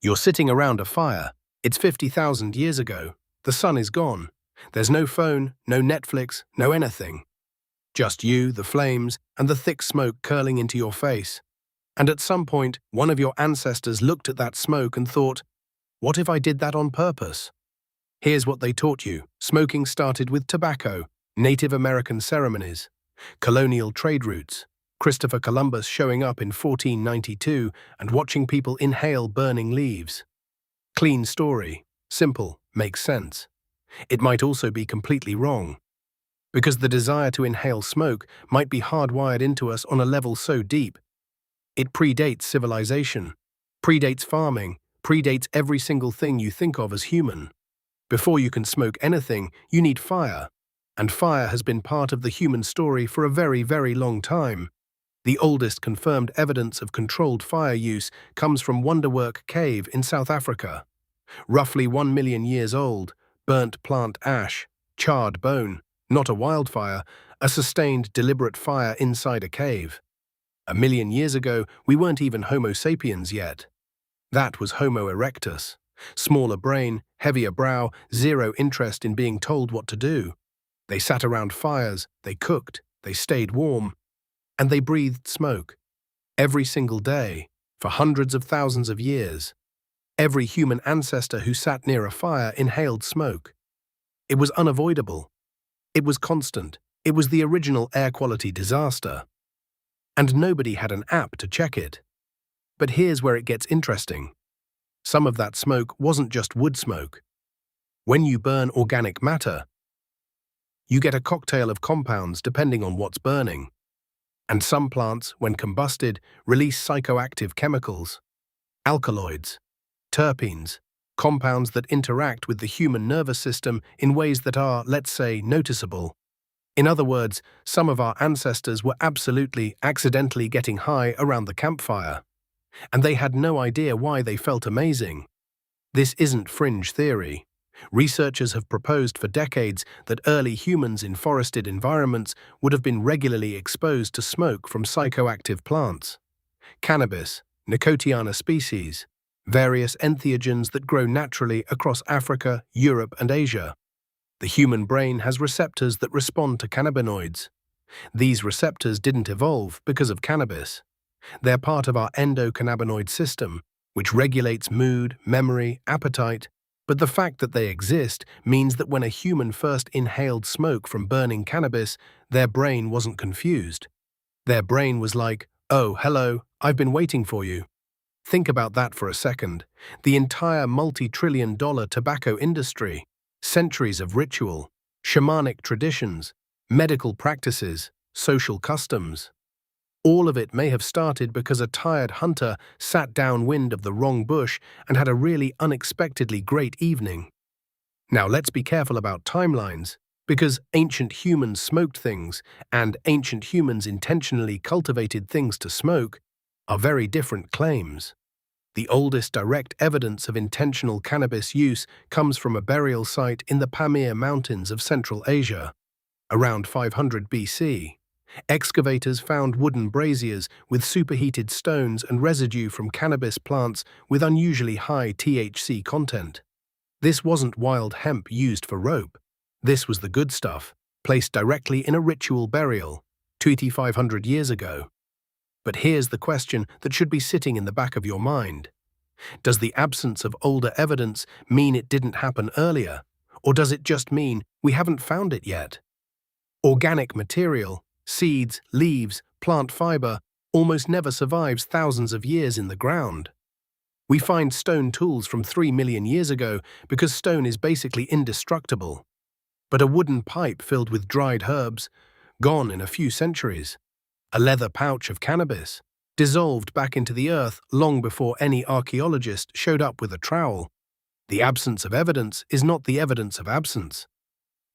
You're sitting around a fire. It's 50,000 years ago. The sun is gone. There's no phone, no Netflix, no anything. Just you, the flames, and the thick smoke curling into your face. And at some point, one of your ancestors looked at that smoke and thought, what if I did that on purpose? Here's what they taught you. Smoking started with tobacco, Native American ceremonies, colonial trade routes, Christopher Columbus showing up in 1492 and watching people inhale burning leaves. Clean story, simple, makes sense. It might also be completely wrong, because the desire to inhale smoke might be hardwired into us on a level so deep. It predates civilization, predates farming, predates every single thing you think of as human. Before you can smoke anything, you need fire, and fire has been part of the human story for a very, very long time. The oldest confirmed evidence of controlled fire use comes from Wonderwork Cave in South Africa. Roughly 1 million years old, burnt plant ash, charred bone, not a wildfire, a sustained, deliberate fire inside a cave. 1 million years ago, we weren't even Homo sapiens yet. That was Homo erectus. Smaller brain, heavier brow, zero interest in being told what to do. They sat around fires, they cooked, they stayed warm, and they breathed smoke. Every single day, for hundreds of thousands of years. Every human ancestor who sat near a fire inhaled smoke. It was unavoidable. It was constant. It was the original air quality disaster. And nobody had an app to check it. But here's where it gets interesting. Some of that smoke wasn't just wood smoke. When you burn organic matter, you get a cocktail of compounds depending on what's burning. And some plants, when combusted, release psychoactive chemicals, alkaloids, terpenes, compounds that interact with the human nervous system in ways that are, let's say, noticeable. In other words, some of our ancestors were absolutely, accidentally getting high around the campfire. And they had no idea why they felt amazing. This isn't fringe theory. Researchers have proposed for decades that early humans in forested environments would have been regularly exposed to smoke from psychoactive plants. Cannabis, Nicotiana species, various entheogens that grow naturally across Africa, Europe, and Asia. The human brain has receptors that respond to cannabinoids. These receptors didn't evolve because of cannabis. They're part of our endocannabinoid system, which regulates mood, memory, appetite. But the fact that they exist means that when a human first inhaled smoke from burning cannabis, their brain wasn't confused. Their brain was like, oh, hello, I've been waiting for you. Think about that for a second. The entire multi-trillion-dollar tobacco industry, centuries of ritual, shamanic traditions, medical practices, social customs. All of it may have started because a tired hunter sat downwind of the wrong bush and had a really unexpectedly great evening. Now let's be careful about timelines, because ancient humans smoked things and ancient humans intentionally cultivated things to smoke are very different claims. The oldest direct evidence of intentional cannabis use comes from a burial site in the Pamir Mountains of Central Asia, around 500 BC. Excavators found wooden braziers with superheated stones and residue from cannabis plants with unusually high THC content. This wasn't wild hemp used for rope. This was the good stuff, placed directly in a ritual burial, 2,500 years ago. But here's the question that should be sitting in the back of your mind. Does the absence of older evidence mean it didn't happen earlier? Or does it just mean we haven't found it yet? Organic material, seeds, leaves, plant fiber, almost never survives thousands of years in the ground. We find stone tools from 3 million years ago because stone is basically indestructible. But a wooden pipe filled with dried herbs, gone in a few centuries. A leather pouch of cannabis, dissolved back into the earth long before any archaeologist showed up with a trowel. The absence of evidence is not the evidence of absence.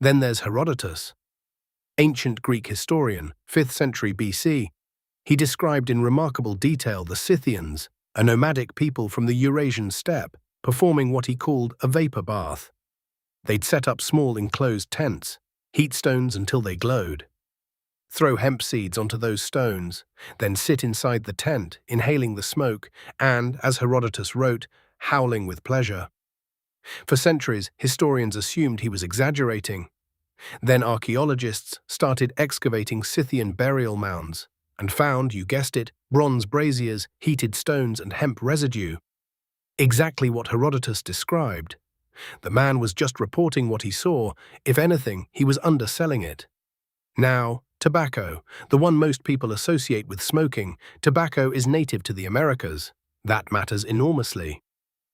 Then there's Herodotus, ancient Greek historian, 5th century BC. He described in remarkable detail the Scythians, a nomadic people from the Eurasian steppe, performing what he called a vapor bath. They'd set up small enclosed tents, heat stones until they glowed, throw hemp seeds onto those stones, then sit inside the tent, inhaling the smoke, and, as Herodotus wrote, howling with pleasure. For centuries, historians assumed he was exaggerating. Then archaeologists started excavating Scythian burial mounds and found, you guessed it, bronze braziers, heated stones, and hemp residue. Exactly what Herodotus described. The man was just reporting what he saw. If anything, he was underselling it. Now, tobacco, the one most people associate with smoking, tobacco is native to the Americas. That matters enormously.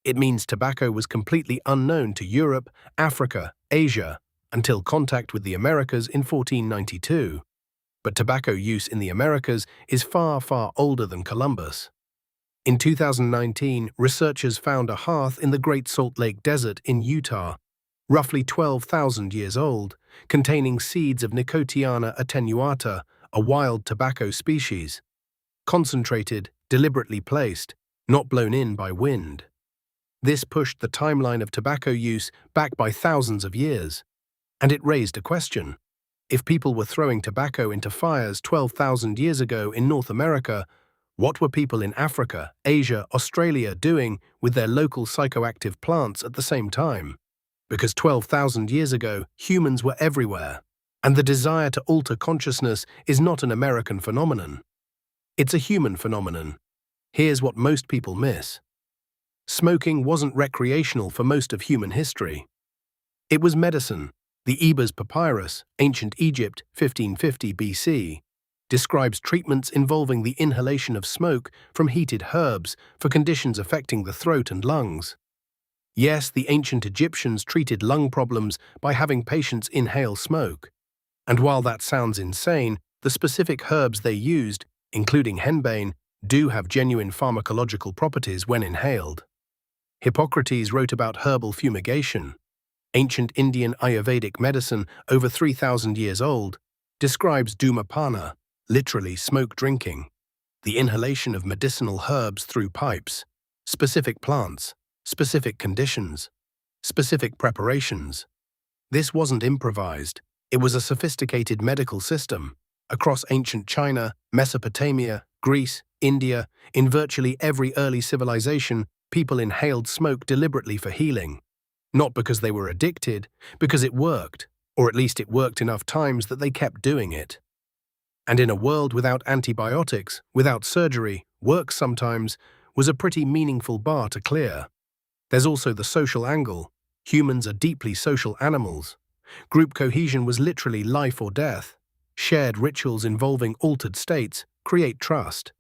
It means tobacco was completely unknown to Europe, Africa, Asia, until contact with the Americas in 1492. But tobacco use in the Americas is far, far older than Columbus. In 2019, researchers found a hearth in the Great Salt Lake Desert in Utah, roughly 12,000 years old, containing seeds of Nicotiana attenuata, a wild tobacco species. Concentrated, deliberately placed, not blown in by wind. This pushed the timeline of tobacco use back by thousands of years. And it raised a question. If people were throwing tobacco into fires 12,000 years ago in North America, what were people in Africa, Asia, Australia doing with their local psychoactive plants at the same time? Because 12,000 years ago, humans were everywhere, and the desire to alter consciousness is not an American phenomenon. It's a human phenomenon. Here's what most people miss. Smoking wasn't recreational for most of human history. It was medicine. The Ebers Papyrus, Ancient Egypt, 1550 BC, describes treatments involving the inhalation of smoke from heated herbs for conditions affecting the throat and lungs. Yes, the ancient Egyptians treated lung problems by having patients inhale smoke. And while that sounds insane, the specific herbs they used, including henbane, do have genuine pharmacological properties when inhaled. Hippocrates wrote about herbal fumigation. Ancient Indian Ayurvedic medicine, over 3,000 years old, describes dhumapana, literally smoke drinking, the inhalation of medicinal herbs through pipes, specific plants, specific conditions, specific preparations. This wasn't improvised. It was a sophisticated medical system. Across ancient China, Mesopotamia, Greece, India, in virtually every early civilization, people inhaled smoke deliberately for healing. Not because they were addicted, because it worked, or at least it worked enough times that they kept doing it. And in a world without antibiotics, without surgery, work sometimes was a pretty meaningful bar to clear. There's also the social angle. Humans are deeply social animals. Group cohesion was literally life or death. Shared rituals involving altered states create trust.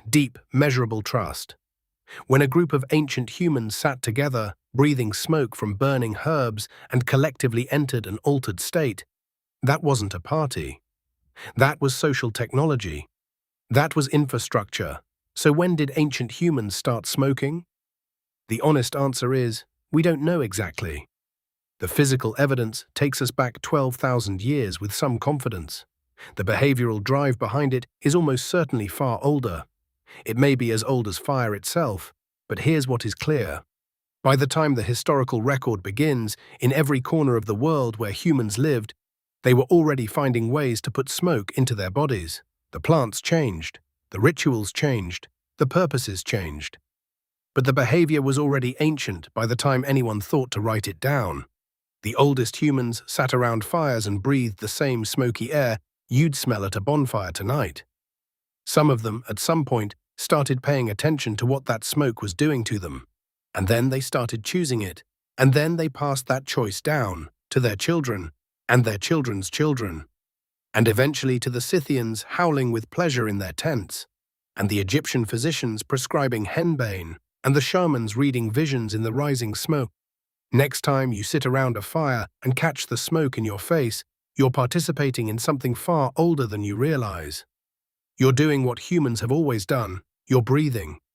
Deep, measurable trust. When a group of ancient humans sat together, breathing smoke from burning herbs and collectively entered an altered state, that wasn't a party. That was social technology. That was infrastructure. So when did ancient humans start smoking? The honest answer is, we don't know exactly. The physical evidence takes us back 12,000 years with some confidence. The behavioral drive behind it is almost certainly far older. It may be as old as fire itself, but here's what is clear. By the time the historical record begins, in every corner of the world where humans lived, they were already finding ways to put smoke into their bodies. The plants changed, the rituals changed, the purposes changed. But the behavior was already ancient by the time anyone thought to write it down. The oldest humans sat around fires and breathed the same smoky air you'd smell at a bonfire tonight. Some of them, at some point, started paying attention to what that smoke was doing to them. And then they started choosing it. And then they passed that choice down to their children and their children's children. And eventually to the Scythians howling with pleasure in their tents, and the Egyptian physicians prescribing henbane, and the shamans reading visions in the rising smoke. Next time you sit around a fire and catch the smoke in your face, you're participating in something far older than you realize. You're doing what humans have always done. You're breathing.